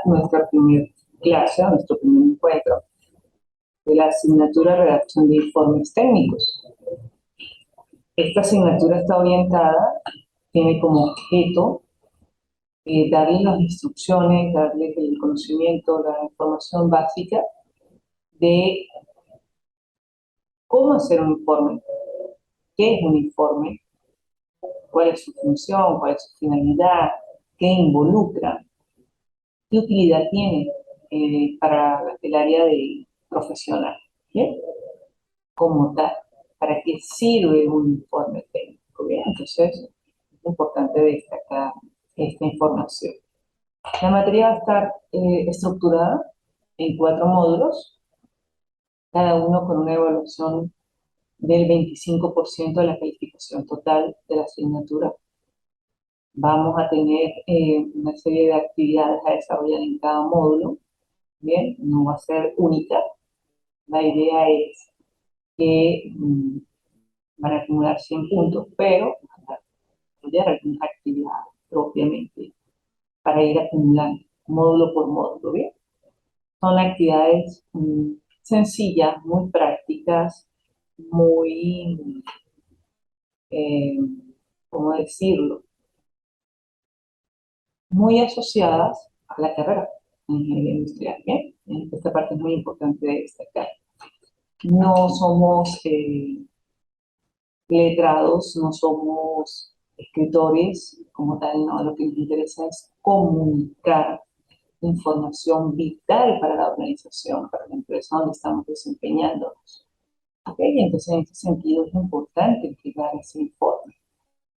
nuestra primera clase, nuestro primer encuentro de la asignatura Redacción de Informes Técnicos. Esta asignatura está orientada, tiene como objeto darles las instrucciones, darles el conocimiento, la información básica de cómo hacer un informe, qué es un informe, cuál es su función, cuál es su finalidad, qué involucra, qué utilidad tiene para el área de profesional, ¿bien? Como tal, para qué sirve un informe técnico, ¿bien? Entonces, es importante destacar esta información. La materia va a estar estructurada en 4 módulos, cada uno con una evaluación del 25% de la calificación total de la asignatura. Vamos a tener una serie de actividades a desarrollar en cada módulo, ¿bien? No va a ser única. La idea es que van a acumular 100 puntos, pero van a desarrollar algunas actividades propiamente para ir acumulando módulo por módulo, ¿bien? Son actividades sencillas, muy prácticas, muy, eh, ¿cómo decirlo? Muy asociadas a la carrera de ingeniería industrial, ¿bien? Esta parte es muy importante de destacar. No somos letrados, no somos escritores como tal, no, lo que nos interesa es comunicar información vital para la organización, para la empresa donde estamos desempeñándonos. ¿Ok? Entonces, en este sentido, es importante entregar ese informe.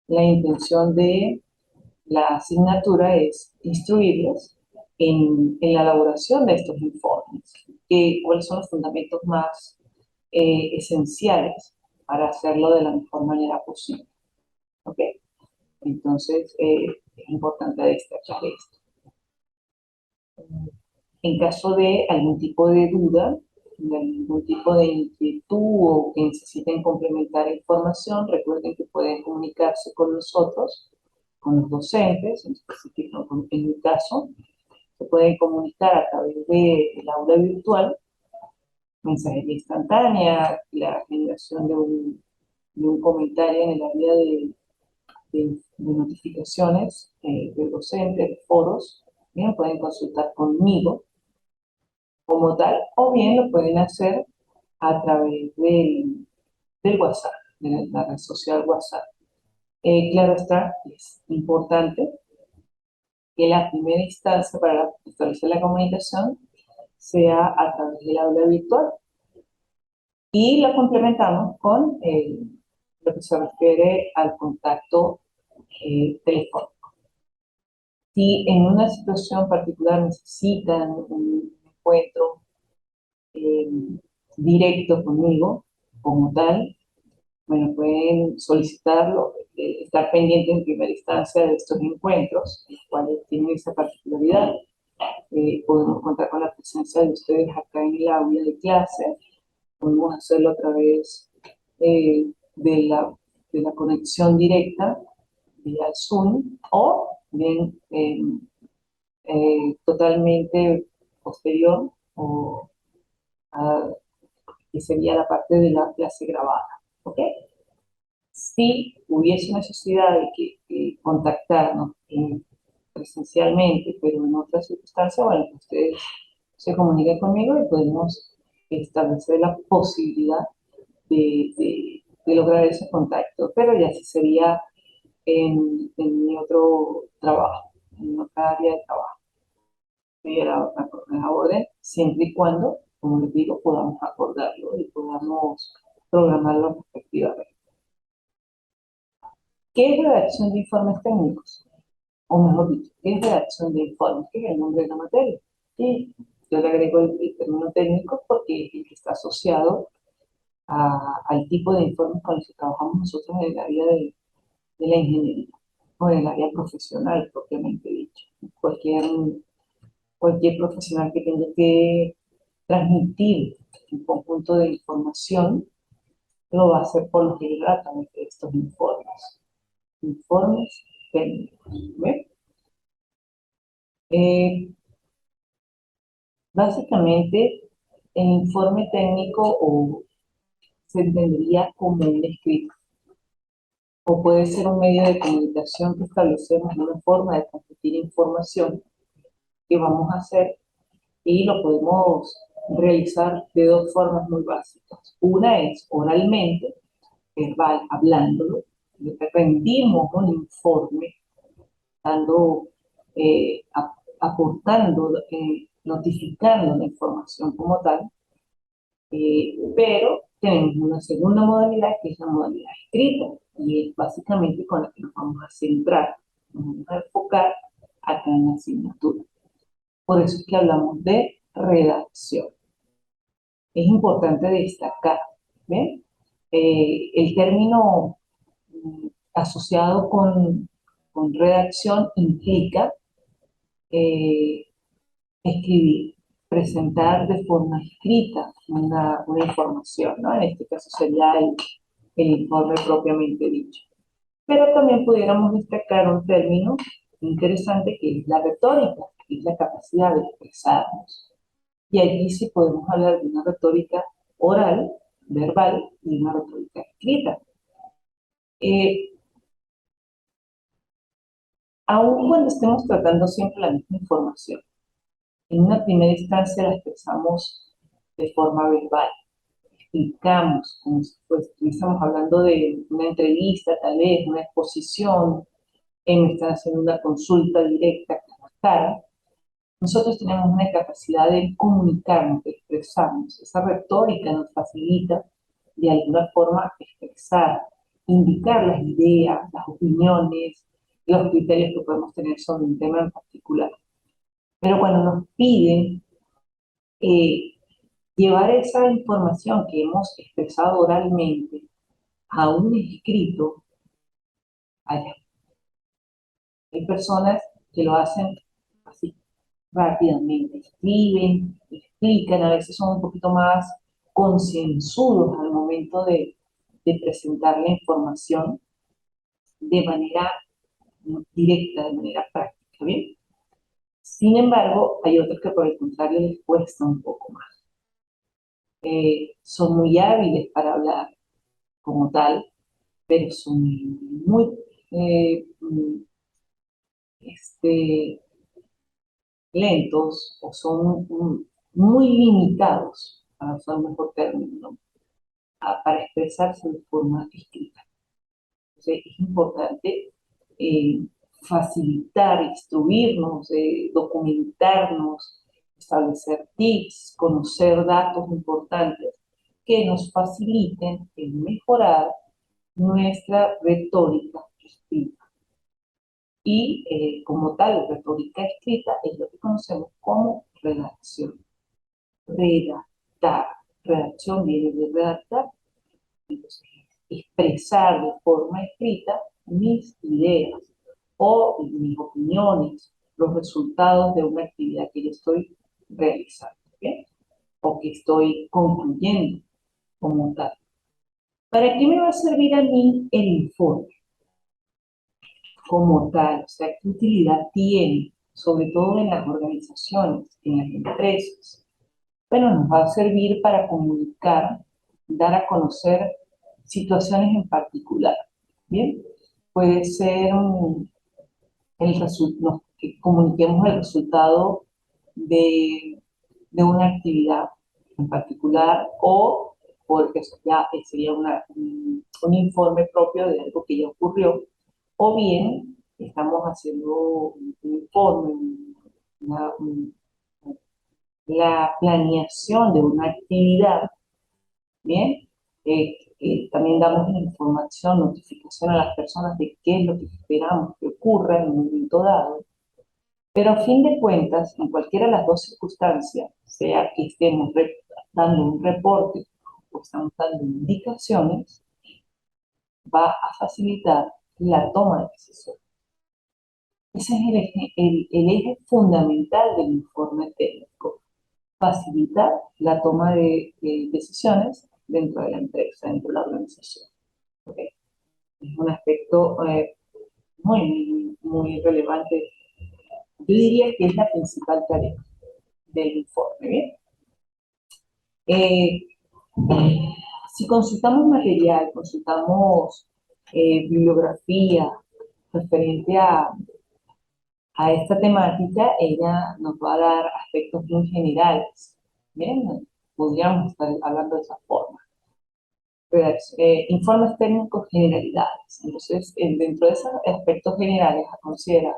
La intención de la asignatura es instruirlos en la elaboración de estos informes, cuáles son los fundamentos más esenciales para hacerlo de la mejor manera posible. ¿Ok? Entonces, es importante destacar esto. En caso de algún tipo de duda, de algún tipo de inquietud o que necesiten complementar información, recuerden que pueden comunicarse con nosotros, con los docentes, en específico en mi caso, se pueden comunicar a través del aula virtual, mensajería instantánea, la generación de un comentario en el área de notificaciones del docente, de foros. Bien, pueden consultar conmigo como tal, o bien lo pueden hacer a través del WhatsApp, de la red social WhatsApp. Claro está, es importante que la primera instancia para establecer la comunicación sea a través del aula virtual y la complementamos con lo que se refiere al contacto telefónico. Si en una situación particular necesitan un encuentro eh, directo conmigo, como tal, bueno, pueden solicitarlo, estar pendiente en primera instancia de estos encuentros, los cuales tienen esa particularidad. Podemos contar con la presencia de ustedes acá en el aula de clase, podemos hacerlo a través eh, de, la, de la conexión directa vía Zoom o bien totalmente posterior o a, que sería la parte de la clase grabada. ¿Ok? Si hubiese necesidad de que contactarnos presencialmente, pero en otras circunstancias, bueno, ustedes se comuniquen conmigo y podemos establecer la posibilidad de lograr ese contacto, pero ya sí sería en mi otro trabajo, en otra área de trabajo. A la orden, siempre y cuando, como les digo, podamos acordarlo y podamos programarlo respectivamente. ¿Qué es redacción de informes técnicos? O mejor dicho, ¿qué es redacción de informes? ¿Qué es el nombre de la materia? Y yo le agrego el término técnico porque es el que está asociado al tipo de informes con los que trabajamos nosotros en el área de la ingeniería o en el área profesional propiamente dicho. Cualquier profesional que tenga que transmitir un conjunto de información lo va a hacer por lo general a través de estos informes. Informes técnicos. ¿Ve? Básicamente, el informe técnico se entendería como un escrito, o puede ser un medio de comunicación que establecemos una forma de transmitir información que vamos a hacer y lo podemos realizar de dos formas muy básicas. Una es oralmente, verbal, hablándolo, rendimos un informe, dando, aportando, notificando la información como tal, pero tenemos una segunda modalidad que es la modalidad escrita y es básicamente con la que nos vamos a centrar, nos vamos a enfocar acá en la asignatura. Por eso es que hablamos de redacción. Es importante destacar, ¿ven? El término asociado con redacción implica eh, escribir, presentar de forma escrita una información, ¿no? En este caso sería el informe propiamente dicho. Pero también pudiéramos destacar un término interesante que es la retórica, que es la capacidad de expresarnos. Y allí sí podemos hablar de una retórica oral, verbal, y una retórica escrita. Eh, Aun cuando estemos tratando siempre la misma información, en una primera instancia la expresamos de forma verbal, explicamos, como si pues, estuviésemos hablando de una entrevista, tal vez, una exposición, me están haciendo una consulta directa cara a cara. Nosotros tenemos una capacidad de comunicarnos, de expresarnos. Esa retórica nos facilita de alguna forma expresar, indicar las ideas, las opiniones, los criterios que podemos tener sobre un tema en particular. Pero cuando nos piden eh, llevar esa información que hemos expresado oralmente a un escrito, hay personas que lo hacen así rápidamente, escriben, explican, a veces son un poquito más concienzudos al momento de presentar la información de manera directa, de manera práctica, ¿bien? Sin embargo, hay otros que por el contrario les cuesta un poco más. Son muy hábiles para hablar como tal, pero son muy este, lentos o son muy limitados, para usar un mejor término, ¿no? Para expresarse de forma escrita. Entonces, es importante eh, facilitar, instruirnos, documentarnos, establecer tips, conocer datos importantes que nos faciliten el mejorar nuestra retórica escrita. Y como tal, retórica escrita es lo que conocemos como redacción. Redactar. Redacción viene de redactar, entonces expresar de forma escrita mis ideas o mis opiniones, los resultados de una actividad que yo estoy realizando, ¿bien? O que estoy concluyendo como tal. ¿Para qué me va a servir a mí el informe como tal? O sea, ¿qué utilidad tiene? Sobre todo en las organizaciones, en las empresas. Bueno, nos va a servir para comunicar, dar a conocer situaciones en particular. Bien, puede ser que comuniquemos el resultado de, de una actividad en particular o porque eso ya sería un informe propio de algo que ya ocurrió, o bien estamos haciendo un informe, una, un- la planeación de una actividad. Bien, también damos información, notificación a las personas de qué es lo que esperamos que ocurra en un momento dado, pero a fin de cuentas, en cualquiera de las dos circunstancias, sea que estemos dando un reporte o estamos dando indicaciones, va a facilitar la toma de decisión. Ese es el eje fundamental del informe técnico, facilitar la toma de decisiones dentro de la empresa, dentro de la organización. ¿Okay? Es un aspecto muy relevante. Yo diría que es la principal tarea. del informe, ¿bien? Eh, si consultamos material, consultamos bibliografía referente a esta temática, ella nos va a dar aspectos muy generales, ¿bien? Podríamos estar hablando de esa forma. Informes técnicos, generalidades. Entonces, dentro de esos aspectos generales a considerar,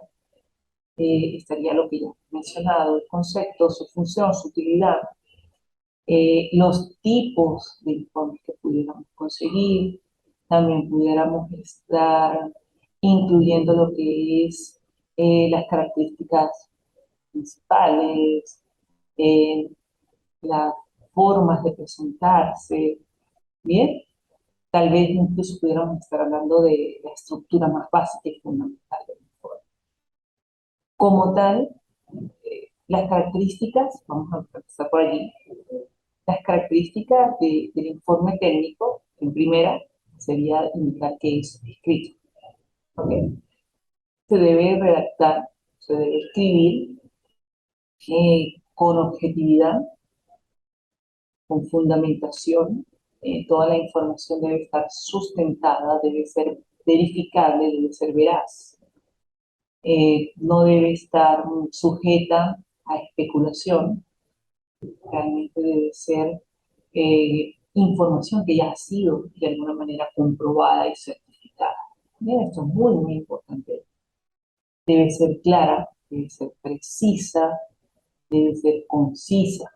estaría lo que ya he mencionado, el concepto, su función, su utilidad, los tipos de informes que pudiéramos conseguir, también pudiéramos estar incluyendo lo que es las características principales, eh, las formas de presentarse, ¿bien? Tal vez incluso pudiéramos estar hablando de la estructura más básica y fundamental del informe. Como tal, las características, vamos a empezar por allí, las características del informe técnico, en primera, sería indicar que es escrito. ¿Ok? Se debe redactar, se debe escribir con objetividad, con fundamentación. Toda la información debe estar sustentada, debe ser verificable, debe ser veraz. No debe estar sujeta a especulación, realmente debe ser información que ya ha sido de alguna manera comprobada y certificada. Bien, esto es muy, muy importante. Debe ser clara, debe ser precisa, debe ser concisa.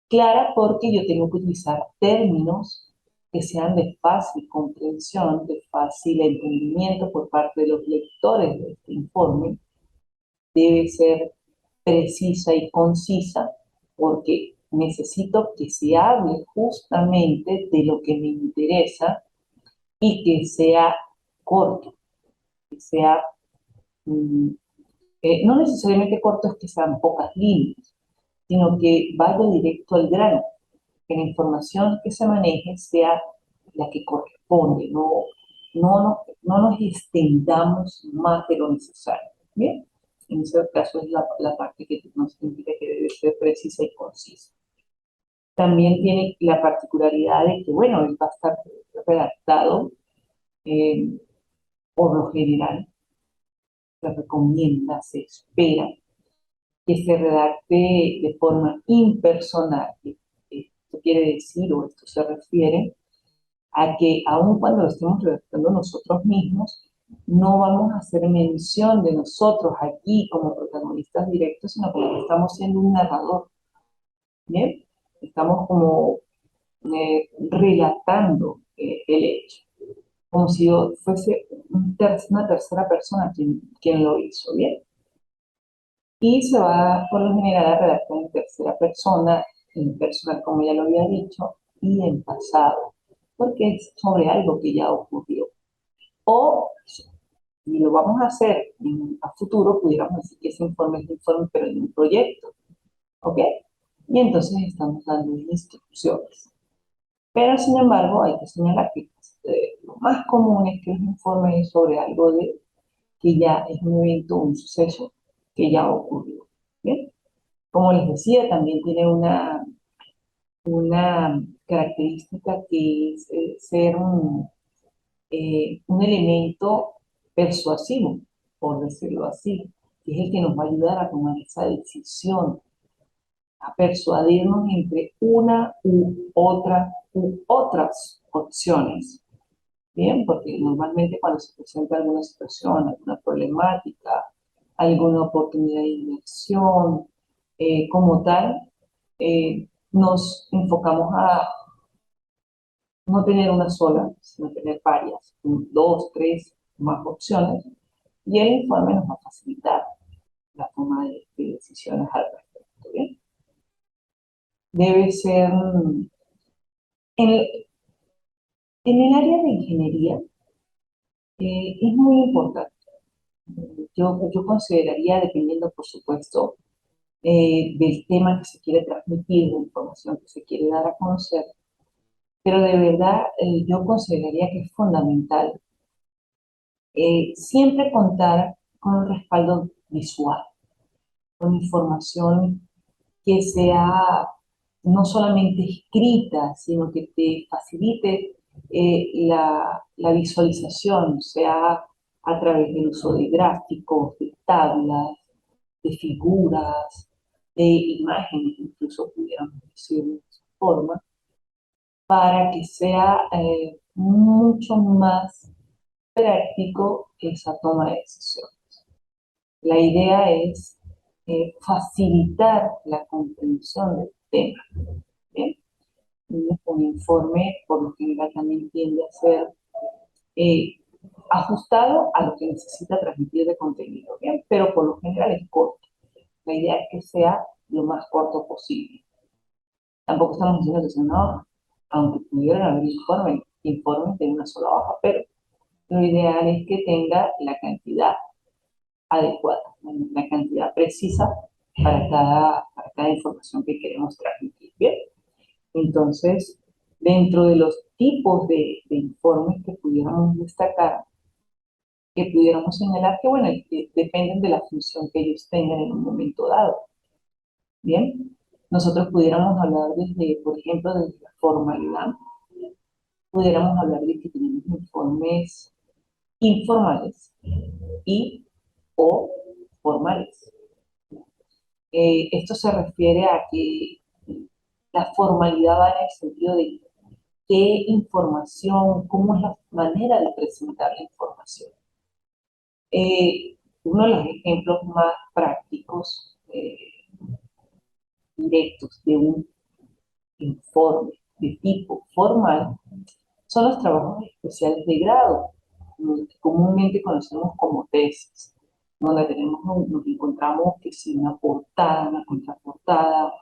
Clara porque yo tengo que utilizar términos que sean de fácil comprensión, de fácil entendimiento por parte de los lectores de este informe. Debe ser precisa y concisa porque necesito que se hable justamente de lo que me interesa y que sea corto, que sea, mm, no necesariamente corto es que sean pocas líneas, sino que vaya directo al grano, que la información que se maneje sea la que corresponde, no nos extendamos más de lo necesario. ¿Bien? En ese caso es la parte que nos indica que debe ser precisa y concisa. También tiene la particularidad de que, bueno, él va a estar redactado eh, por lo general, se recomienda, se espera que se redacte de forma impersonal. Esto quiere decir, o esto se refiere, a que aun cuando lo estemos redactando nosotros mismos, no vamos a hacer mención de nosotros aquí como protagonistas directos, sino como que estamos siendo un narrador, ¿bien? Estamos como relatando el hecho, como si fuese una tercera persona quien lo hizo, ¿bien? Y se va por lo general a redactar en tercera persona, en personal, como ya lo había dicho, y en pasado, porque es sobre algo que ya ocurrió. O si lo vamos a hacer a futuro, pudiéramos decir que ese informe es un informe, pero en un proyecto, ¿ok? Y entonces estamos dando instrucciones. Pero sin embargo, hay que señalar que lo más común es que un informe es sobre algo que ya es un evento, un suceso que ya ocurrió. ¿Bien? Como les decía, también tiene una característica que es ser un elemento persuasivo, por decirlo así, que es el que nos va a ayudar a tomar esa decisión, a persuadirnos entre una u otras opciones. Bien, porque normalmente cuando se presenta alguna situación, alguna problemática, alguna oportunidad de inversión, como tal, nos enfocamos a no tener una sola, sino tener varias, dos, tres, más opciones, y el informe nos va a facilitar la toma de decisiones al respecto. ¿Bien? Debe ser, en el área de ingeniería, es muy importante. Yo consideraría, dependiendo, por supuesto, del tema que se quiere transmitir, de la información que se quiere dar a conocer, pero de verdad yo consideraría que es fundamental siempre contar con un respaldo visual, con información que sea no solamente escrita, sino que te facilite la visualización, sea a través del uso de gráficos, de tablas, de figuras, de imágenes, incluso pudiéramos decir de esa forma, para que sea mucho más práctico esa toma de decisión. La idea es facilitar la comprensión del tema. ¿Bien? Un informe, por lo general, también tiende a ser eh, ajustado a lo que necesita transmitir de contenido, ¿bien? Pero por lo general es corto. La idea es que sea lo más corto posible. Tampoco estamos diciendo que si no, aunque pudieran haber informes de una sola hoja, pero lo ideal es que tenga la cantidad adecuada, la cantidad precisa para cada información que queremos transmitir. Bien, entonces, dentro de los tipos de informes que pudiéramos destacar, que pudiéramos señalar que, bueno, que dependen de la función que ellos tengan en un momento dado. Bien, nosotros pudiéramos hablar desde, por ejemplo, desde la formalidad, pudiéramos hablar de que tenemos informes informales y o formales. Esto se refiere a que la formalidad va en el sentido de qué información, cómo es la manera de presentar la información. Uno de los ejemplos más prácticos, directos de un informe de tipo formal son los trabajos especiales de grado, que comúnmente conocemos como tesis, donde nos encontramos que si una portada, una contraportada,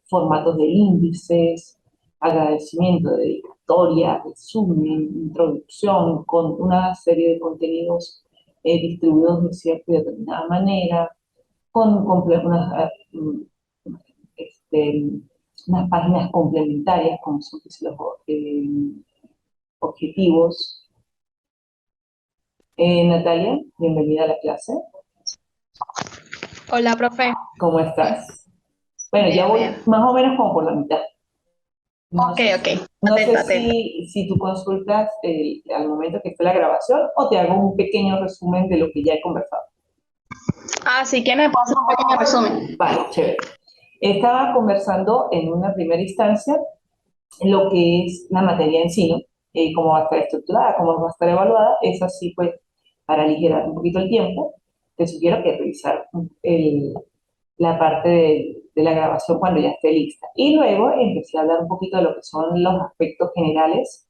formatos de índices, agradecimiento de dedicatoria, resumen, introducción, con una serie de contenidos distribuidos de cierta y determinada manera, con este, unas páginas complementarias, como son los objetivos. Natalia, bienvenida a la clase. Hola, profe. ¿Cómo estás? Bueno, ya Bien, voy bien. más o menos como por la mitad. No Ok, sé, ok. no sé Atenta, atenta. si tú consultas al momento que fue la grabación o te hago un pequeño resumen de lo que ya he conversado. Ah, si quieres, puedo hacer un pequeño resumen. Vale, chévere. Estaba conversando en una primera instancia lo que es la materia en sí, ¿no? Cómo va a estar estructurada, cómo va a estar evaluada, es así, pues, para aligerar un poquito el tiempo, te sugiero que revisar la parte de la grabación cuando ya esté lista. Y luego empecé a hablar un poquito de lo que son los aspectos generales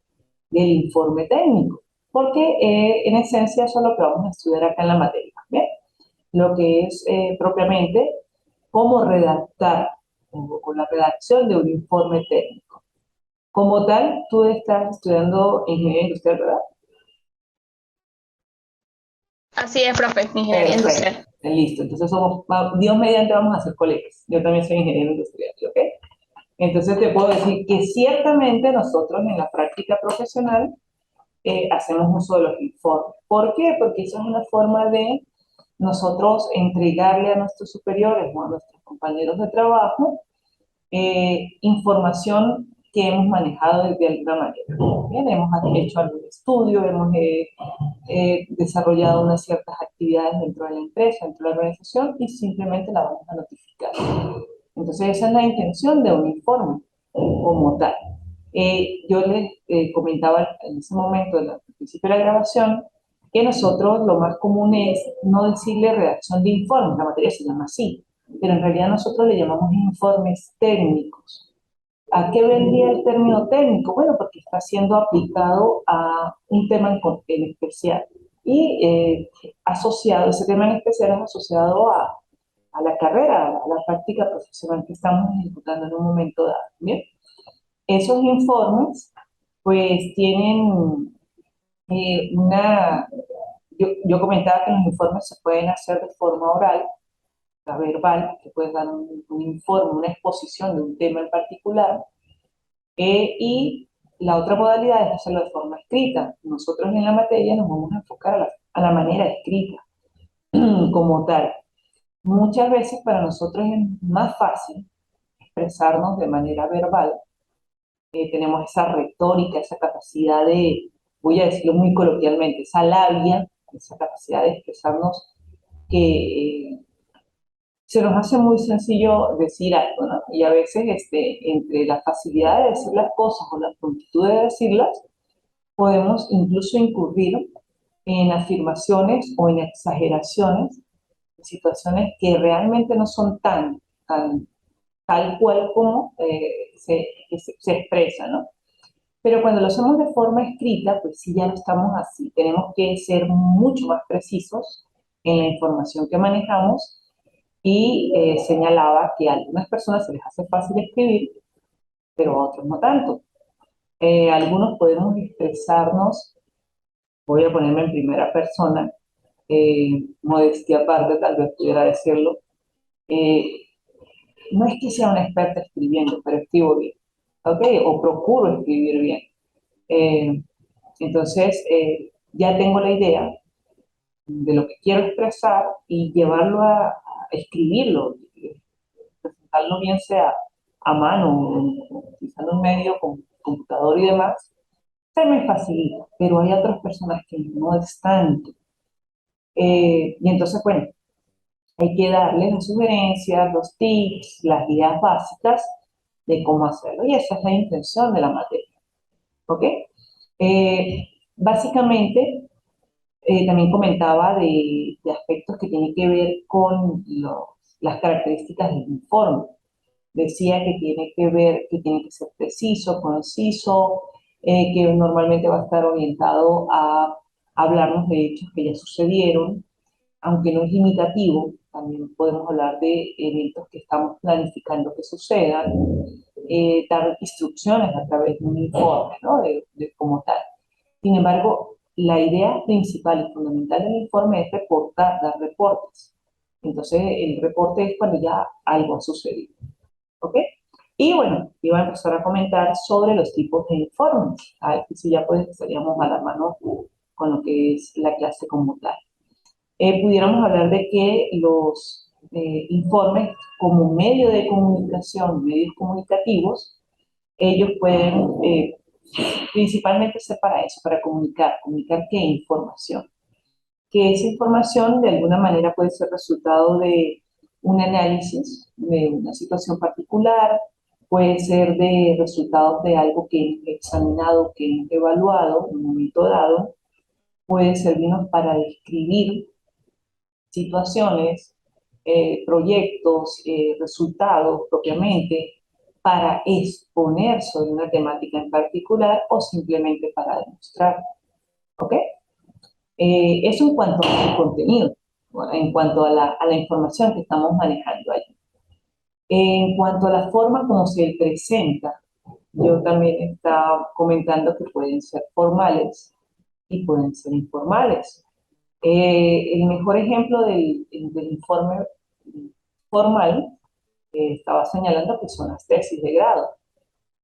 del informe técnico, porque en esencia eso es lo que vamos a estudiar acá en la materia, ¿bien? Lo que es propiamente cómo redactar o la redacción de un informe técnico. Como tal, tú estás estudiando ingeniería industrial, ¿verdad? Así es, profe. Ingeniería Perfecto, industrial. listo. Entonces Dios mediante vamos a ser colegas. Yo también soy ingeniero industrial, ¿ok? Entonces te puedo decir que ciertamente nosotros en la práctica profesional hacemos uso de los informes. ¿Por qué? Porque eso es una forma de nosotros entregarle a nuestros superiores o a nuestros compañeros de trabajo información que hemos manejado de alguna manera. Bien, hemos hecho algún estudio, hemos desarrollado unas ciertas actividades dentro de la empresa, dentro de la organización y simplemente la vamos a notificar. Entonces esa es la intención de un informe como tal. Yo les comentaba en ese momento, al principio de la grabación, que nosotros lo más común es no decirle redacción de informes, la materia se llama así, pero en realidad nosotros le llamamos informes técnicos. ¿A qué vendría el término técnico? Bueno, porque está siendo aplicado a un tema en especial y asociado, ese tema en especial es asociado a la carrera, a la práctica profesional que estamos ejecutando en un momento dado. ¿Bien? Esos informes, pues, tienen yo comentaba que los informes se pueden hacer de forma oral, verbal, que puedes dar un informe, una exposición de un tema en particular, y la otra modalidad es hacerlo de forma escrita. Nosotros en la materia nos vamos a enfocar a la manera escrita como tal. Muchas veces para nosotros es más fácil expresarnos de manera verbal. Tenemos esa retórica, esa capacidad de, voy a decirlo muy coloquialmente, esa labia, esa capacidad de expresarnos que se nos hace muy sencillo decir algo, ¿no? Y a veces entre la facilidad de decir las cosas o la prontitud de decirlas, podemos incluso incurrir en afirmaciones o en exageraciones, situaciones que realmente no son tan tal cual como se expresa, ¿no? Pero cuando lo hacemos de forma escrita, pues sí ya no estamos así. Tenemos que ser mucho más precisos en la información que manejamos y señalaba que a algunas personas se les hace fácil escribir, pero a otros no tanto. Algunos podemos expresarnos, voy a ponerme en primera persona, modestia aparte, tal vez pudiera decirlo, eh, no es que sea una experta escribiendo, pero escribo bien, ¿ok? O procuro escribir bien. Eh, ya tengo la idea de lo que quiero expresar y llevarlo a escribirlo, presentarlo bien sea a mano, utilizando un medio como computador y demás, se me facilita, pero hay otras personas que no es tanto. Y entonces, bueno, hay que darles las sugerencias, los tips, las ideas básicas de cómo hacerlo. Y esa es la intención de la materia. ¿Ok? Básicamente, también comentaba de aspectos que tienen que ver con las características del informe. Decía que tiene que ver, que tiene que ser preciso, conciso, que normalmente va a estar orientado a hablarnos de hechos que ya sucedieron, aunque no es limitativo, también podemos hablar de eventos que estamos planificando que sucedan, dar instrucciones a través de un informe, ¿no? De como tal. Sin embargo, la idea principal y fundamental del informe es reportar, dar reportes. Entonces, el reporte es cuando ya algo ha sucedido. ¿Ok? Y bueno, iba a empezar a comentar sobre los tipos de informes. Aquí sí ya pues estaríamos a la mano con lo que es la clase como tal. Pudiéramos hablar de que los informes como medio de comunicación, medios comunicativos, ellos pueden principalmente ser para eso, para comunicar. ¿Comunicar qué? Información. Que esa información de alguna manera puede ser resultado de un análisis de una situación particular, puede ser de resultados de algo que hemos examinado, que hemos evaluado en un momento dado, puede servirnos para describir situaciones, proyectos, resultados propiamente, para exponer sobre una temática en particular o simplemente para demostrar. ¿Ok? Eso en cuanto al contenido, bueno, en cuanto a la información que estamos manejando allí. En cuanto a la forma como se presenta, yo también estaba comentando que pueden ser formales y pueden ser informales. El mejor ejemplo del informe formal estaba señalando que son las tesis de grado,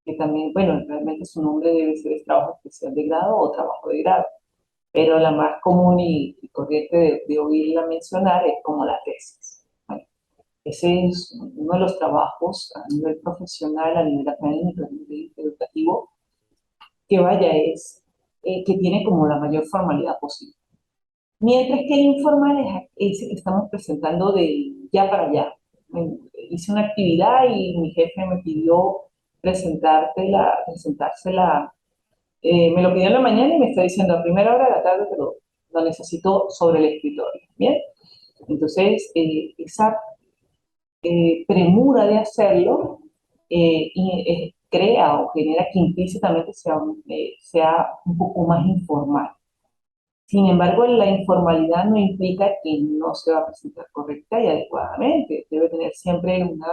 que también, bueno, realmente su nombre debe ser el trabajo especial de grado o trabajo de grado, pero la más común y corriente de oírla mencionar es como la tesis. Bueno, ese es uno de los trabajos a nivel profesional, a nivel académico, a nivel educativo, que vaya, que tiene como la mayor formalidad posible. Mientras que el informal es ese que estamos presentando de ya para allá. Hice una actividad y mi jefe me pidió presentársela, me lo pidió en la mañana y me está diciendo a primera hora de la tarde, pero lo necesito sobre el escritorio. Bien, entonces esa premura de hacerlo crea o genera que implícitamente sea un poco más informal. Sin embargo, la informalidad no implica que no se va a presentar correcta y adecuadamente. Debe tener siempre una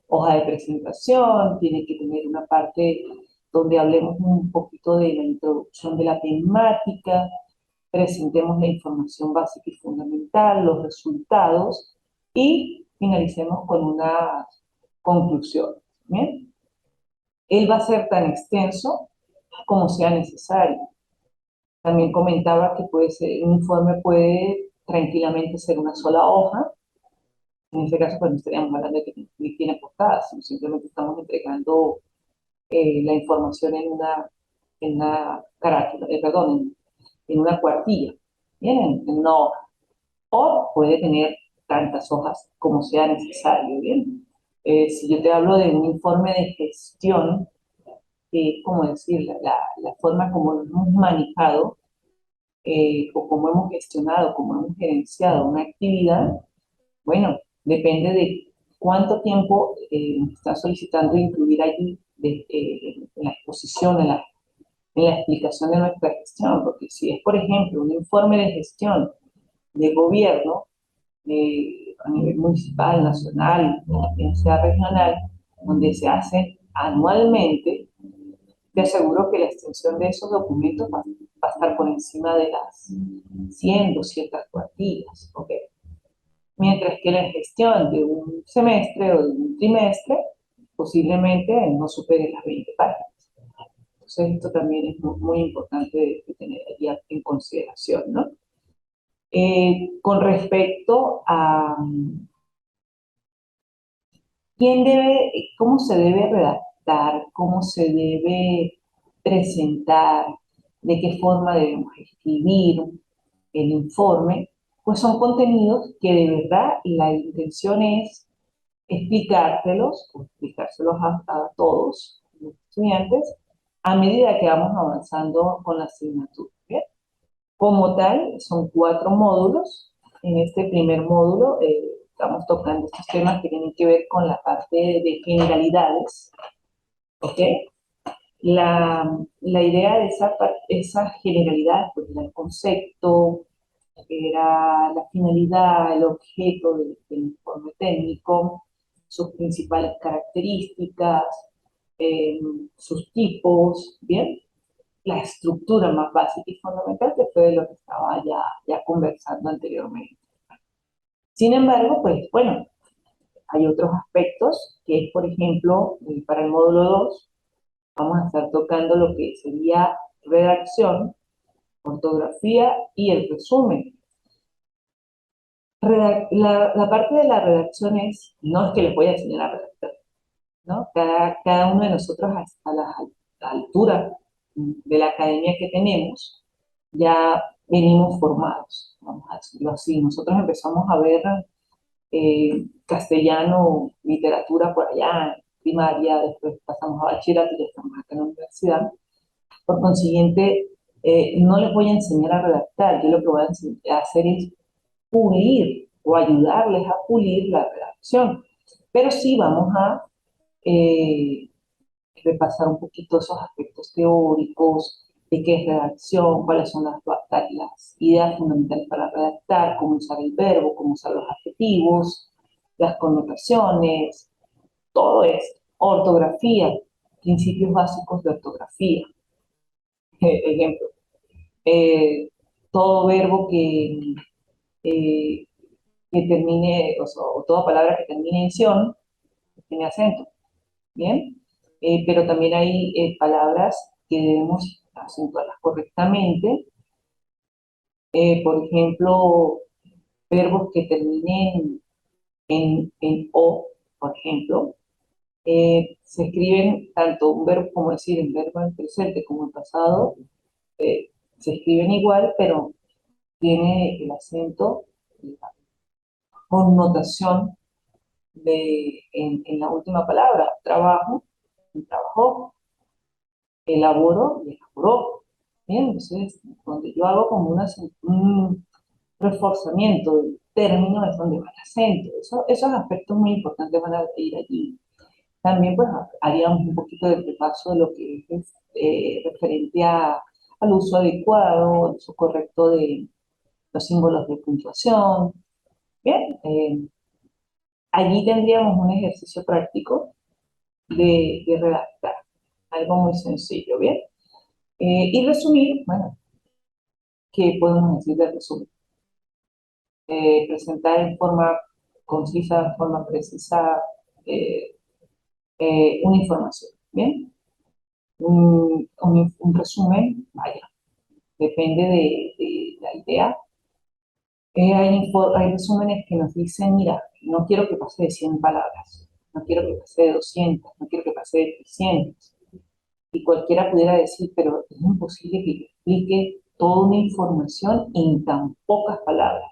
hoja de presentación, tiene que tener una parte donde hablemos un poquito de la introducción de la temática, presentemos la información básica y fundamental, los resultados y finalicemos con una conclusión. ¿Bien? Él va a ser tan extenso como sea necesario. También comentaba que puede ser, un informe puede tranquilamente ser una sola hoja, En este caso, pues no estaríamos hablando de que tiene portadas, sino simplemente estamos entregando la información en una carátula, perdón, en una cuartilla, ¿bien? En una hoja. O puede tener tantas hojas como sea necesario, ¿bien? Si yo te hablo de un informe de gestión, que es como decir, la forma como lo hemos manejado o cómo hemos gestionado, cómo hemos gerenciado una actividad, bueno, depende de cuánto tiempo nos está solicitando incluir allí en la exposición, en la explicación de nuestra gestión, porque si es, por ejemplo, un informe de gestión de gobierno a nivel municipal, nacional, o bien sea regional, donde se hace anualmente, te aseguro que la extensión de esos documentos va a estar por encima de las 100, 200 cuartillas, ¿ok? Mientras que la gestión de un semestre o de un trimestre posiblemente no supere las 20 páginas. Entonces, esto también es muy importante de tener allí en consideración, ¿no? Con respecto a quién debe, cómo se debe redactar, cómo se debe presentar, de qué forma debemos escribir el informe, pues son contenidos que de verdad la intención es explicárselos, o explicárselos a todos los estudiantes a medida que vamos avanzando con la asignatura. ¿Bien? Como tal, son 4 módulos. En este primer módulo estamos tocando estos temas que tienen que ver con la parte de generalidades, ¿ok? La idea de esa generalidad, pues era el concepto, era la finalidad, el objeto del informe técnico, sus principales características, eh, sus tipos, ¿bien? La estructura más básica y fundamental que fue de lo que estaba ya conversando anteriormente. Sin embargo, pues bueno, hay otros aspectos que es, por ejemplo, para el módulo 2 vamos a estar tocando lo que sería redacción, ortografía y el resumen. La parte de la redacción no es que les voy a enseñar a redactar, ¿no? Cada uno de nosotros a la altura de la academia que tenemos, ya venimos formados, vamos a decirlo así. Nosotros empezamos a ver castellano, literatura por allá, en primaria, después pasamos a bachillerato y ya estamos acá en la universidad. Por consiguiente, no les voy a enseñar a redactar, yo lo que voy a hacer es pulir o ayudarles a pulir la redacción. Pero sí vamos a eh, repasar un poquito esos aspectos teóricos, de qué es redacción, cuáles son las ideas fundamentales para redactar, cómo usar el verbo, cómo usar los adjetivos, las connotaciones, todo eso. Ortografía, principios básicos de ortografía. Ejemplo, eh, todo verbo eh, que termine, o toda palabra que termine en ción, tiene acento. ¿Bien? Pero también hay palabras que debemos acentuarlas correctamente. Por ejemplo, verbos que terminen en o, por ejemplo, se escriben tanto un verbo, como decir, en verbo en presente como en pasado, se escriben igual, pero tiene el acento, la connotación en la última palabra, trabajo, trabajó, elaboro y elaboró. Bien, entonces, donde yo hago como un reforzamiento del término es donde va el acento. Esos aspectos muy importantes van a ir allí. También pues haríamos un poquito de repaso de lo que es referente al uso adecuado, el uso correcto de los símbolos de puntuación. Bien, allí tendríamos un ejercicio práctico de redactar, algo muy sencillo, ¿bien? Y resumir, bueno, ¿qué podemos decir de resumen? Presentar en forma concisa, en forma precisa, eh, una información, ¿bien? Un resumen, vaya, depende de la idea, Hay resúmenes que nos dicen, mira, no quiero que pase de 100 palabras, no quiero que pase de 200, no quiero que pase de 300. Y cualquiera pudiera decir, pero es imposible que explique toda una información en tan pocas palabras.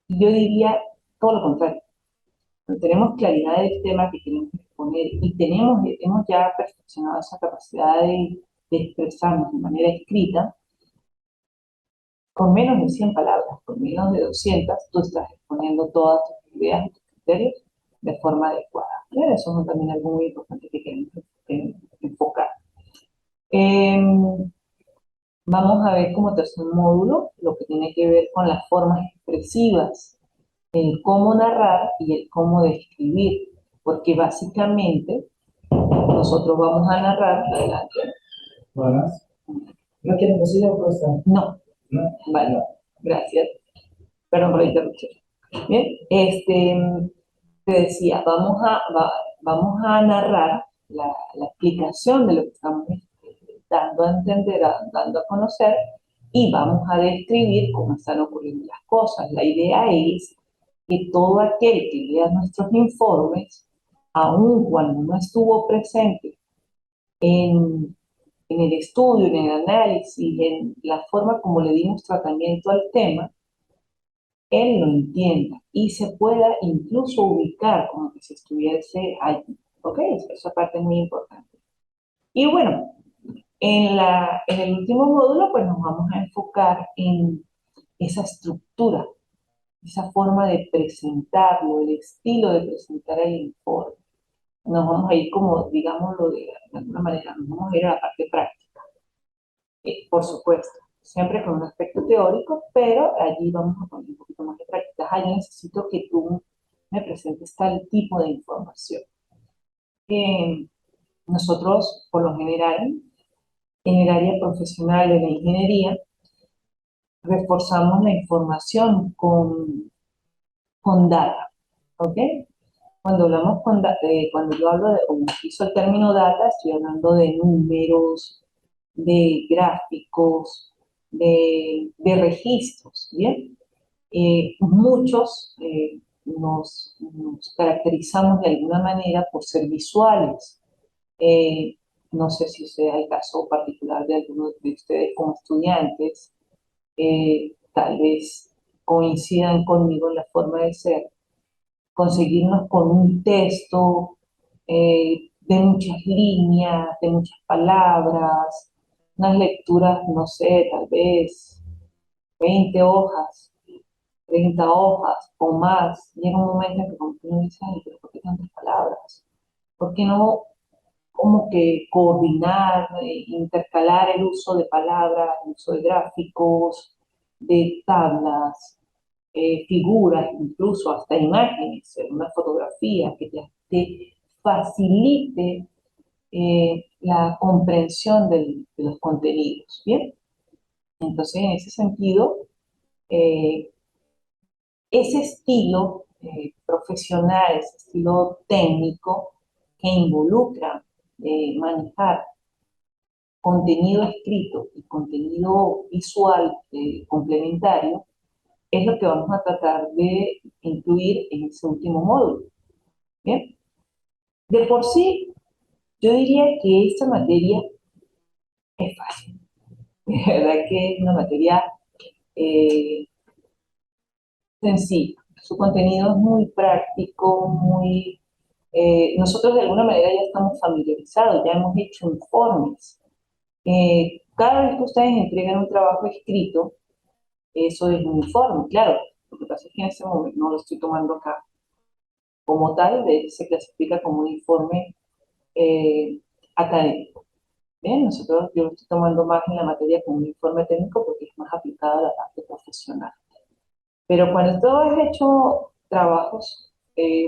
Y yo diría todo lo contrario. Tenemos claridad del tema que queremos exponer y hemos ya perfeccionado esa capacidad de expresarnos de manera escrita. Con menos de 100 palabras, con menos de 200, tú estás exponiendo todas tus ideas y tus criterios de forma adecuada. Y eso es también algo muy importante que queremos enfocar. Vamos a ver como tercer módulo lo que tiene que ver con las formas expresivas, el cómo narrar y el cómo describir, porque básicamente nosotros vamos a narrar, adelante. Buenas. ¿No quieren decir o no? No. Vale, gracias. Perdón por la interrupción. Bien, te decía, vamos a narrar la explicación de lo que estamos dando a entender, dando a conocer, y vamos a describir cómo están ocurriendo las cosas. La idea es que todo aquel que lea nuestros informes, aun cuando no estuvo presente en el estudio, en el análisis, en la forma como le dimos tratamiento al tema, él lo entienda y se pueda incluso ubicar como que si estuviese allí. ¿Ok? Esa parte es muy importante. Y bueno, en el último módulo, pues nos vamos a enfocar en esa estructura, esa forma de presentarlo, el estilo de presentar el informe. Nos vamos a ir como, digámoslo de alguna manera, nos vamos a ir a la parte práctica. Por supuesto, siempre con un aspecto teórico, pero allí vamos a poner un poquito más de práctica. Ah, yo necesito que tú me presentes tal tipo de información. Eh, Nosotros, por lo general, en el área profesional de la ingeniería, reforzamos la información con data, ¿ok? Cuando hablamos cuando yo hablo de, o utilizo el término data, estoy hablando de números, de gráficos, de registros, ¿bien? Muchos nos caracterizamos de alguna manera por ser visuales. Eh, no sé si sea el caso particular de algunos de ustedes como estudiantes, tal vez coincidan conmigo en la forma de ser, conseguirnos con un texto de muchas líneas, de muchas palabras, unas lecturas, no sé, tal vez 20 hojas, 30 hojas o más. Llega un momento en que como que uno dice, ay, pero ¿por qué tantas palabras? ¿Por qué no como que coordinar, intercalar el uso de palabras, el uso de gráficos, de tablas, figuras, incluso hasta imágenes, una fotografía que te facilite la comprensión de los contenidos, ¿bien? Entonces, en ese sentido, eh, ese estilo profesional, ese estilo técnico que involucra manejar contenido escrito y contenido visual complementario, es lo que vamos a tratar de incluir en ese último módulo. ¿Bien? De por sí, yo diría que esta materia es fácil. De verdad que es una materia eh, sencilla. Su contenido es muy práctico, muy... nosotros de alguna manera ya estamos familiarizados, ya hemos hecho informes. Cada vez que ustedes entregan un trabajo escrito, eso es un informe, claro. Lo que pasa es que en ese momento no lo estoy tomando acá como tal, de hecho se clasifica como un informe eh, académico. Bien, yo lo estoy tomando más en la materia como un informe técnico porque es más aplicado a la parte profesional. Pero cuando tú has hecho trabajos,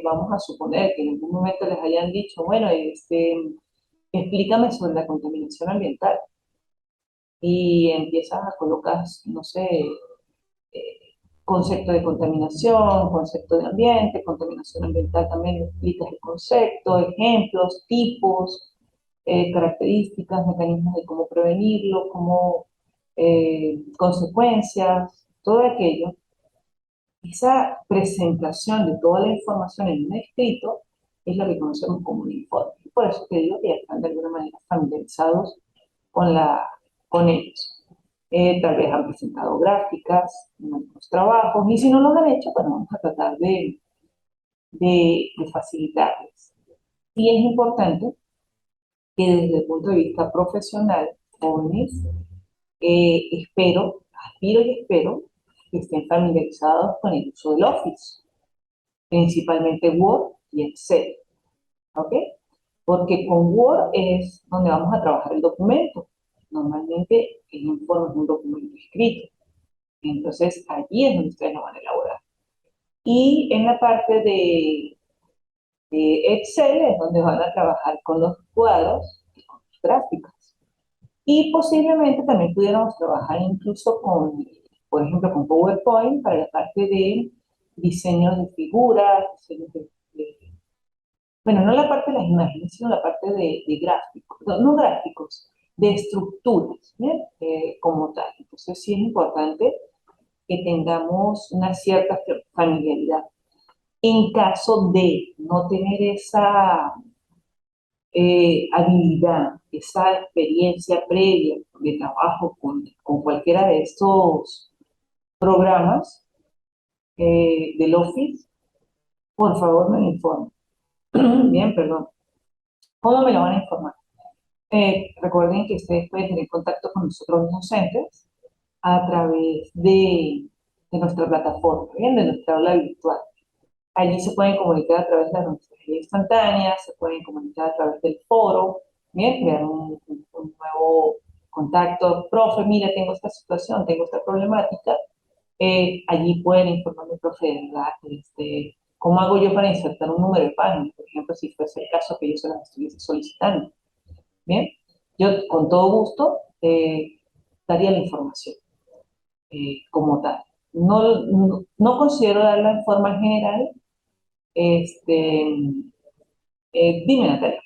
vamos a suponer que en algún momento les hayan dicho, bueno, explícame sobre la contaminación ambiental. Y empiezas a colocar, no sé, concepto de contaminación, concepto de ambiente, contaminación ambiental también explicas el concepto, ejemplos, tipos, características, mecanismos de cómo prevenirlo, cómo consecuencias, todo aquello. Esa presentación de toda la información en un escrito es lo que conocemos como un informe. Por eso te digo que ya están de alguna manera familiarizados con, con ellos. Tal vez han presentado gráficas en algunos trabajos y si no lo han hecho, pues vamos a tratar de facilitarles. Y es importante que desde el punto de vista profesional, jóvenes, aspiro y espero que estén familiarizados con el uso del Office, principalmente Word y Excel, ¿ok? Porque con Word es donde vamos a trabajar el documento. Normalmente el informe es un documento escrito, entonces allí es donde ustedes lo van a elaborar. Y en la parte de Excel es donde van a trabajar con los cuadros y con los gráficos. Y posiblemente también pudiéramos trabajar incluso con, por ejemplo, con PowerPoint para la parte de diseño de figuras, bueno, no la parte de las imágenes, sino la parte de gráficos, no gráficos, de estructuras, ¿bien? Como tal. Entonces sí es importante que tengamos una cierta familiaridad. En caso de no tener esa habilidad, esa experiencia previa de trabajo con cualquiera de estos programas del Office, por favor me informen. Bien, perdón. ¿Cómo me lo van a informar? Recuerden que ustedes pueden tener contacto con nosotros los docentes a través de nuestra plataforma, ¿bien? De nuestra aula virtual. Allí se pueden comunicar a través de la mensajería instantánea, se pueden comunicar a través del foro, ¿bien? Crear un nuevo contacto. Profe, mira, tengo esta situación, tengo esta problemática. Allí pueden informarme, profe, de verdad, ¿cómo hago yo para insertar un número de página? Por ejemplo, si fuese el caso que yo se las estuviese solicitando. Bien, yo con todo gusto daría la información como tal. No considero darla en forma general. Este, dime, Natalia.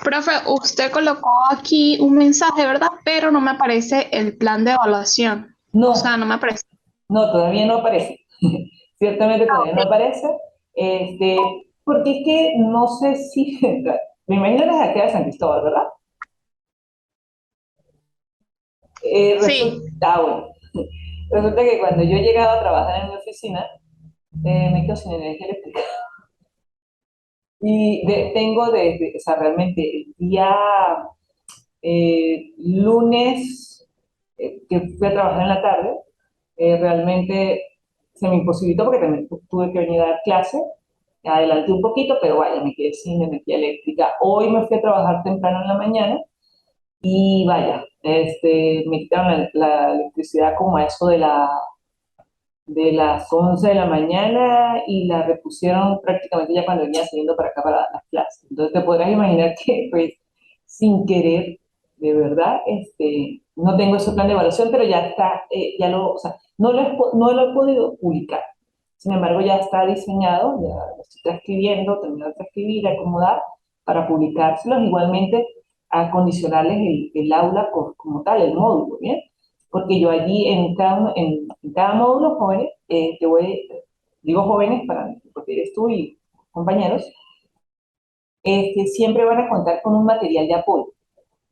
Profe, usted colocó aquí un mensaje, ¿verdad? Pero no me aparece el plan de evaluación. O sea, No, no me aparece. no, todavía no aparece. Ciertamente todavía no aparece. Porque es que no sé si, me imagino que es aquí de San Cristóbal, ¿verdad? Sí. Bueno, resulta que cuando yo he llegado a trabajar en mi oficina, me quedo sin energía eléctrica. Y tengo desde, o sea, realmente el día lunes que fui a trabajar en la tarde, realmente se me imposibilitó porque también tuve que venir a dar clase. Adelanté un poquito, pero vaya, me quedé sin energía eléctrica. Hoy me fui a trabajar temprano en la mañana y vaya, me quitaron la electricidad como a eso de las 11 de la mañana y la repusieron prácticamente ya cuando venía saliendo para acá para las clases. Entonces te podrás imaginar que pues sin querer, de verdad, no tengo ese plan de evaluación, pero ya está, o sea, no lo he podido publicar. Sin embargo, ya está diseñado, ya lo estoy transcribiendo, terminando de transcribir, acomodar para publicárselos. Igualmente, acondicionarles el aula como tal, el módulo, ¿bien? Porque yo allí en cada módulo, jóvenes, digo jóvenes porque eres tú y compañeros, siempre van a contar con un material de apoyo.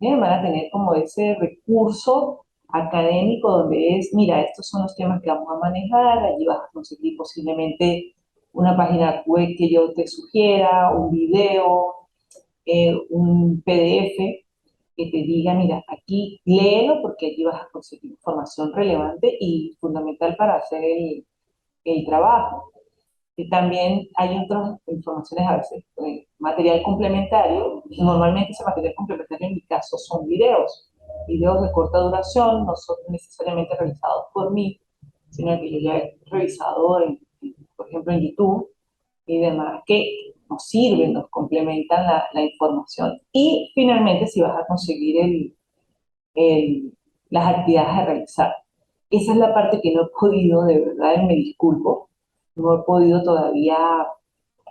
¿Bien? Van a tener como ese recurso académico donde es, mira, estos son los temas que vamos a manejar, allí vas a conseguir posiblemente una página web que yo te sugiera, un video, un PDF que te diga, mira, aquí léelo porque allí vas a conseguir información relevante y fundamental para hacer el trabajo. Y también hay otras informaciones a veces, material complementario. Normalmente ese material complementario en mi caso son videos de corta duración, no son necesariamente realizados por mí, sino que yo ya he revisado, por ejemplo, en YouTube y demás, que nos sirven, nos complementan la información. Y finalmente, si vas a conseguir el- las actividades a realizar. Esa es la parte que no he podido, de verdad, y me disculpo, no he podido todavía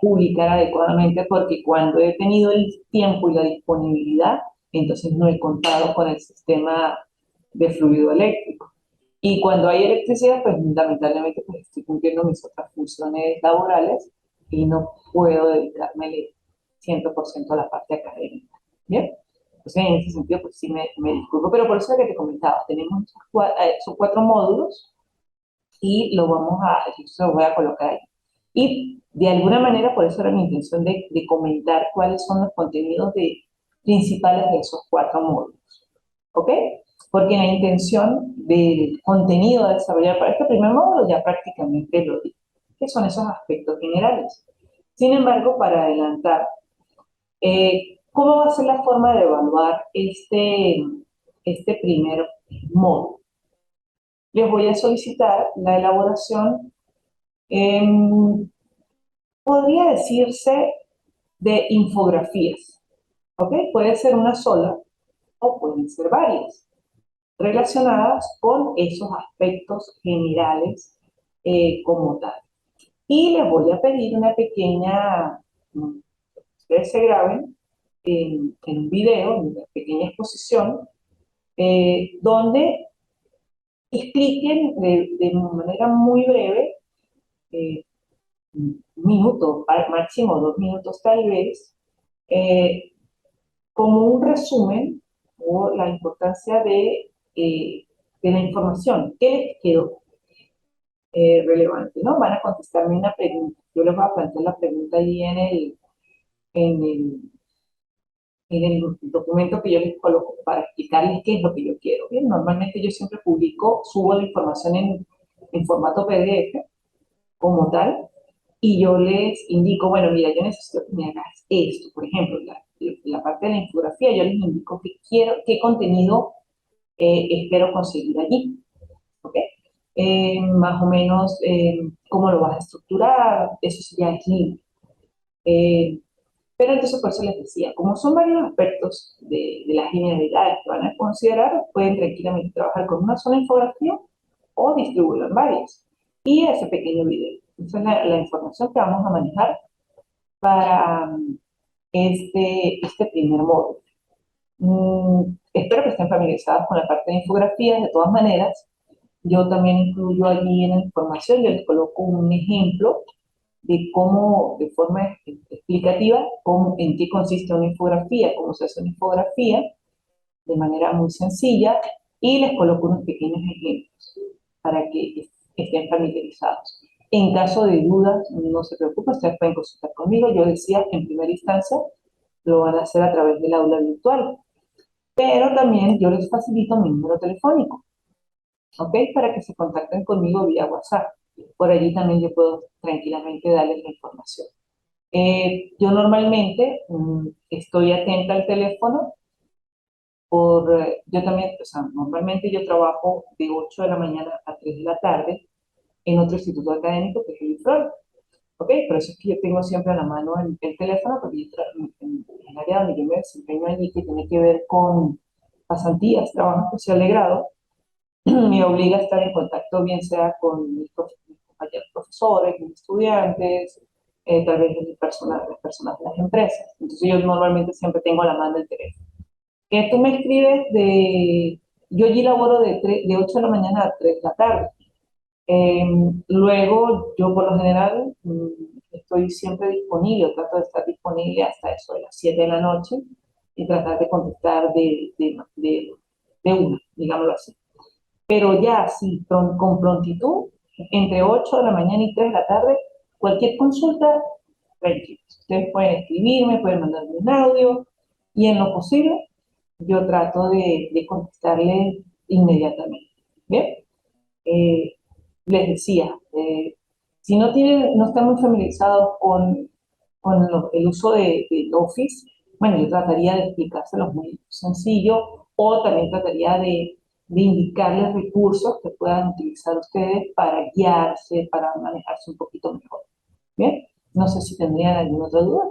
publicar adecuadamente porque cuando he tenido el tiempo y la disponibilidad, entonces no he contado con el sistema de fluido eléctrico. Y cuando hay electricidad, pues lamentablemente pues, estoy cumpliendo mis otras funciones laborales y no puedo dedicarme 100% a la parte académica. ¿Bien? Entonces, en ese sentido, pues sí me disculpo, pero por eso es que te comentaba, tenemos esos cuatro módulos y yo lo voy a colocar ahí. Y de alguna manera, por eso era mi intención de comentar cuáles son los contenidos principales de esos cuatro módulos. ¿Ok? Porque la intención del contenido a desarrollar para este primer módulo ya prácticamente lo di, que son esos aspectos generales. Sin embargo, para adelantar, ¿cómo va a ser la forma de evaluar este primer módulo? Les voy a solicitar la elaboración, podría decirse, de infografías. ¿Ok? Puede ser una sola o pueden ser varias, relacionadas con esos aspectos generales como tal. Y les voy a pedir una pequeña, ustedes se graben en un video, en una pequeña exposición, donde expliquen de manera muy breve, eh, un minuto, al máximo 2 minutos tal vez, eh, como un resumen o la importancia de la información. ¿Qué les quedó relevante? ¿No? Van a contestarme una pregunta. Yo les voy a plantear la pregunta ahí en el, en el documento que yo les coloco para explicarles qué es lo que yo quiero. Bien, normalmente yo siempre subo la información en formato PDF como tal, y yo les indico, bueno, mira, yo necesito que me hagas esto, por ejemplo, la parte de la infografía, yo les indico qué contenido espero conseguir allí, ¿ok? Más o menos cómo lo vas a estructurar, eso sí ya es libre. Eh, pero entonces por eso les decía, como son varios aspectos de las generalidades que van a considerar, pueden tranquilamente trabajar con una sola infografía o distribuirlo en varias. Y ese pequeño video. Esa es la información que vamos a manejar para este primer módulo. Espero que estén familiarizados con la parte de infografías. De todas maneras, yo también incluyo allí en la información, yo les coloco un ejemplo de cómo, de forma explicativa, en qué consiste una infografía, cómo se hace una infografía, de manera muy sencilla, y les coloco unos pequeños ejemplos para que estén familiarizados. En caso de dudas, no se preocupen, ustedes pueden consultar conmigo. Yo decía, en primera instancia, lo van a hacer a través del aula virtual, pero también yo les facilito mi número telefónico, ¿ok? Para que se contacten conmigo vía WhatsApp. Por allí también yo puedo tranquilamente darles la información. Yo normalmente estoy atenta al teléfono yo también, o sea, normalmente yo trabajo de 8 de la mañana a 3 de la tarde en otro instituto académico que es el IFROL, ¿ok? Por eso es que yo tengo siempre a la mano el teléfono, porque en el área donde yo me desempeño allí, que tiene que ver con pasantías, trabajo especial de grado, me obliga a estar en contacto bien sea con mis compañeros profesores, mis estudiantes, tal vez las personas de las empresas. Entonces yo normalmente siempre tengo a la mano el teléfono. Que tú me escribes yo allí laboro de 8 de la mañana a 3 de la tarde. Eh, Luego, yo por lo general estoy siempre disponible, trato de estar disponible hasta eso de las 7 de la noche y tratar de contestar de una, digámoslo así. Pero ya, sí, con prontitud, entre 8 de la mañana y 3 de la tarde, cualquier consulta, tranquilos. Ustedes pueden escribirme, pueden mandarme un audio y en lo posible yo trato de contestarle inmediatamente. ¿Bien? Eh, Les decía, si no están muy familiarizados con el uso del Office, bueno, yo trataría de explicárselos muy sencillo o también trataría de indicarles recursos que puedan utilizar ustedes para guiarse, para manejarse un poquito mejor. Bien, no sé si tendrían alguna otra duda.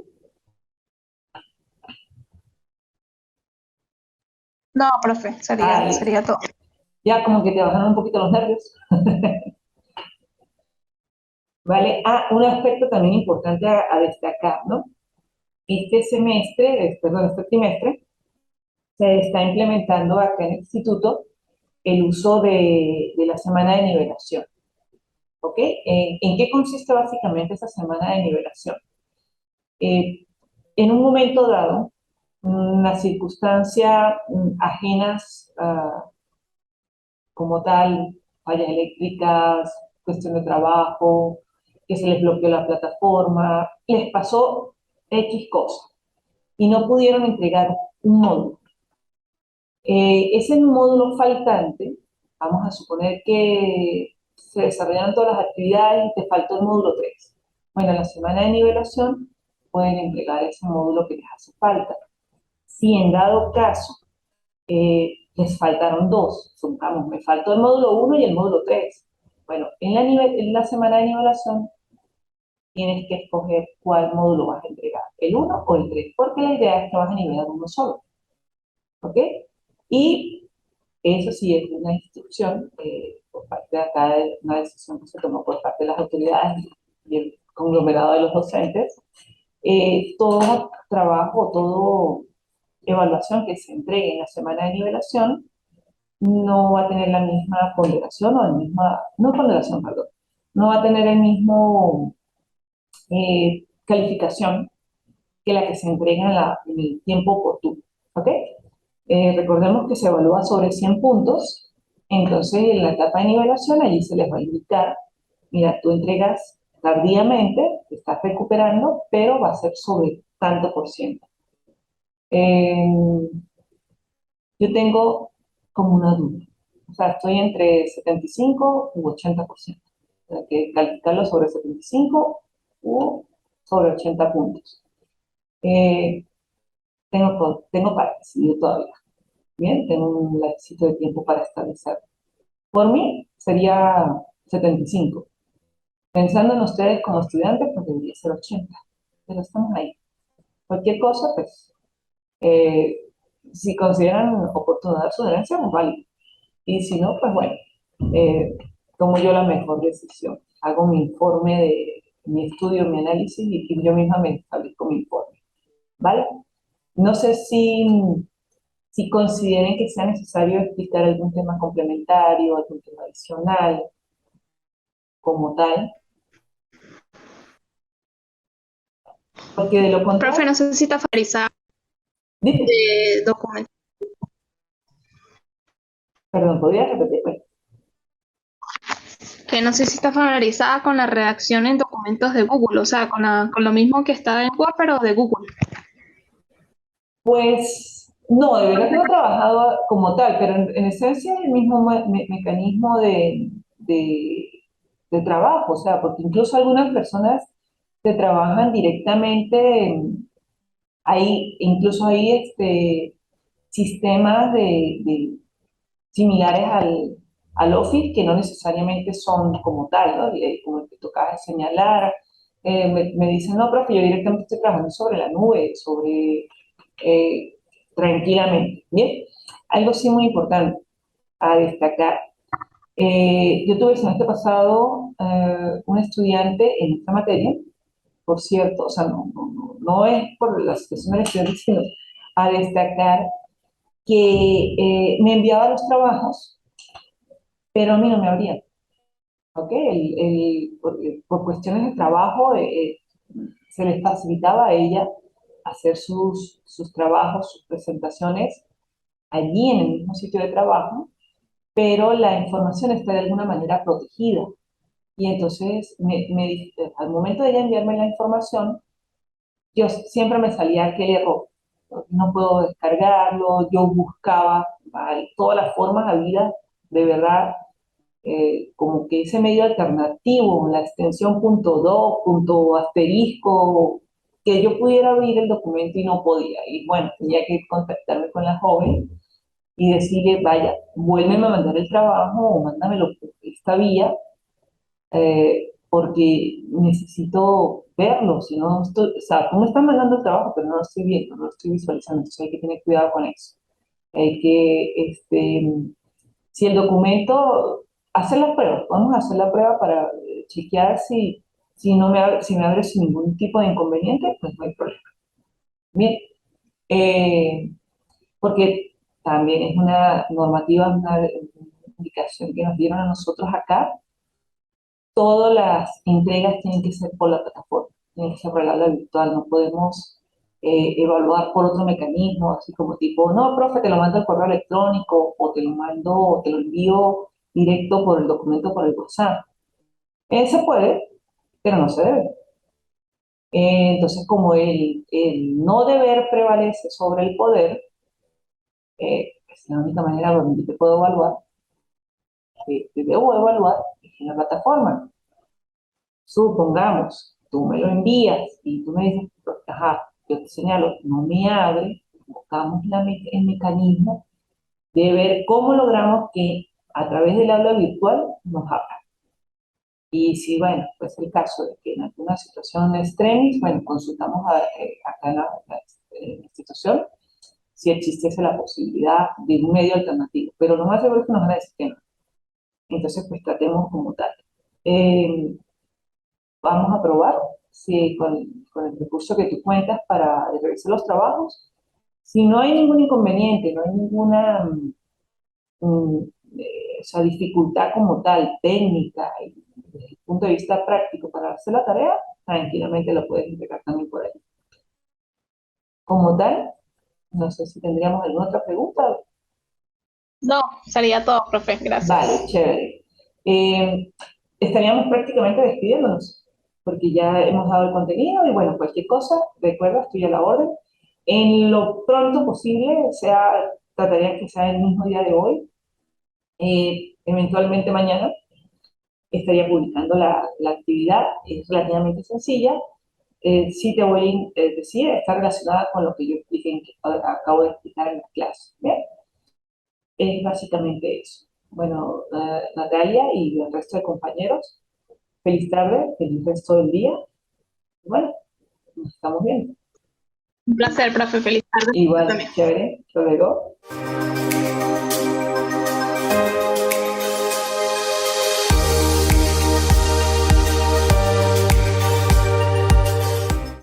No, profe, Ah, listo. sería todo. Ya como que te bajaron un poquito los nervios. ¿Vale? Ah, un aspecto también importante a destacar, ¿no? Perdón, este trimestre, se está implementando acá en el instituto el uso de la semana de nivelación. ¿Ok? ¿En qué consiste básicamente esa semana de nivelación? Eh, en un momento dado, una circunstancia ajenas como tal, fallas eléctricas, cuestión de trabajo, que se les bloqueó la plataforma, les pasó X cosa y no pudieron entregar un módulo. Ese módulo faltante, vamos a suponer que se desarrollaron todas las actividades y te faltó el módulo 3. Bueno, en la semana de nivelación pueden entregar ese módulo que les hace falta. Si en dado caso les faltaron dos, supongamos, me faltó el módulo 1 y el módulo 3. Bueno, en la semana de nivelación tienes que escoger cuál módulo vas a entregar, el 1 o el 3, porque la idea es que vas a nivelar uno solo. ¿Ok? Y eso sí es una instrucción por parte de acá, una decisión que se tomó por parte de las autoridades y el conglomerado de los docentes. Todo trabajo, todo evaluación que se entregue en la semana de nivelación no va a tener la misma ponderación o la misma, no ponderación, perdón, no va a tener el mismo calificación que la que se entrega en el tiempo oportuno. ¿Ok? Recordemos que se evalúa sobre 100 puntos, entonces en la etapa de nivelación allí se les va a indicar, mira, tú entregas tardíamente, te estás recuperando, pero va a ser sobre tanto por ciento. Yo tengo como una duda, o sea, estoy entre 75 u 80%, o sea, que calificarlo sobre 75 u sobre 80 puntos. Eh, tengo para decidir todavía. Bien, tengo un lapsito de tiempo para establecer. Por mí sería 75. Pensando en ustedes como estudiantes, pues debería ser 80. Pero estamos ahí. Cualquier cosa, pues, eh, si consideran oportuno dar sugerencias, pues vale. Y si no, pues bueno, eh, tomo yo la mejor decisión. Hago mi informe de mi estudio, mi análisis y yo misma me establezco mi informe. ¿Vale? No sé si consideren que sea necesario explicar algún tema complementario, algún tema adicional, como tal, porque de lo Profe, contrario, no sé si está familiarizada dime, de documentos, perdón, ¿podría repetirme? que no sé si está familiarizada con la redacción en documentos de Google, o sea, con lo mismo que está en Word, pero de Google. Pues no, de verdad que no he trabajado como tal, pero en esencia es el mismo mecanismo de trabajo, o sea, porque incluso algunas personas te trabajan directamente, incluso hay sistemas similares al Office, que no necesariamente son como tal, ¿no? Como el que tocaba señalar. Me dicen, no, profe, yo directamente estoy trabajando sobre la nube, eh, tranquilamente. Bien, algo sí muy importante a destacar. Yo tuve el semestre pasado un estudiante en esta materia, por cierto, o sea, no es por la situación del estudiante, sino a destacar que me enviaba los trabajos, pero a mí no me abrían. ¿Ok? Por cuestiones de trabajo, se les facilitaba a ella hacer sus trabajos, sus presentaciones allí en el mismo sitio de trabajo, pero la información está de alguna manera protegida. Y entonces, al momento de ella enviarme la información, yo siempre me salía aquel error. No puedo descargarlo, yo buscaba todas las formas habidas, de verdad, como que ese medio alternativo, la extensión punto .doc, punto asterisco, que yo pudiera abrir el documento y no podía. Y bueno, tenía que contactarme con la joven y decirle, vaya, vuélveme a mandar el trabajo o mándamelo por esta vía, porque necesito verlo, si no estoy, o sea, tú me estás mandando el trabajo, pero no lo estoy viendo, no lo estoy visualizando, entonces hay que tener cuidado con eso. Hay que, si el documento, hacer la prueba, vamos a hacer la prueba para chequear si me abre sin ningún tipo de inconveniente, pues no hay problema. Bien, eh, porque también es una normativa, indicación que nos dieron a nosotros acá, todas las entregas tienen que ser por la plataforma, tienen que ser por el aula virtual, no podemos evaluar por otro mecanismo, así como tipo, no, profe, te lo mando al correo electrónico o te lo mando, o te lo envío directo por el documento por el WhatsApp. Se puede, pero no se debe. Entonces, como el no deber prevalece sobre el poder, es la única manera donde yo te puedo evaluar, te debo evaluar es en la plataforma. Supongamos, tú me lo envías y tú me dices, ajá, yo te señalo, no me abre, buscamos el mecanismo de ver cómo logramos que a través del aula virtual nos abra. Y si, bueno, pues el caso de que en alguna situación extremis, bueno, consultamos acá en la institución si existiese la posibilidad de un medio alternativo, pero lo más seguro es que nos van a decir que no. Entonces, pues tratemos como tal. Eh, Vamos a probar si con el recurso que tú cuentas para realizar los trabajos, si no hay ningún inconveniente, no hay ninguna mm, o sea, dificultad como tal, técnica, y desde el punto de vista práctico para hacer la tarea, tranquilamente lo puedes entregar también por ahí. Como tal, no sé si tendríamos alguna otra pregunta. No, sería todo, profe. Vale, Gracias. chévere. Estaríamos prácticamente despidiéndonos, porque ya hemos dado el contenido y bueno, cualquier cosa, recuerda, estoy a la orden. En lo pronto posible, trataría que sea el mismo día de hoy, eventualmente mañana, estaría publicando la actividad, es relativamente sencilla. Sí te voy a decir, está relacionada con lo que yo expliqué, acabo de explicar en la clase. ¿Bien? Es básicamente eso. Bueno, Natalia y el resto de compañeros, feliz tarde, feliz resto del día. Bueno, nos estamos viendo. Un placer, profe. Feliz tarde Igual, también. chévere, hasta luego.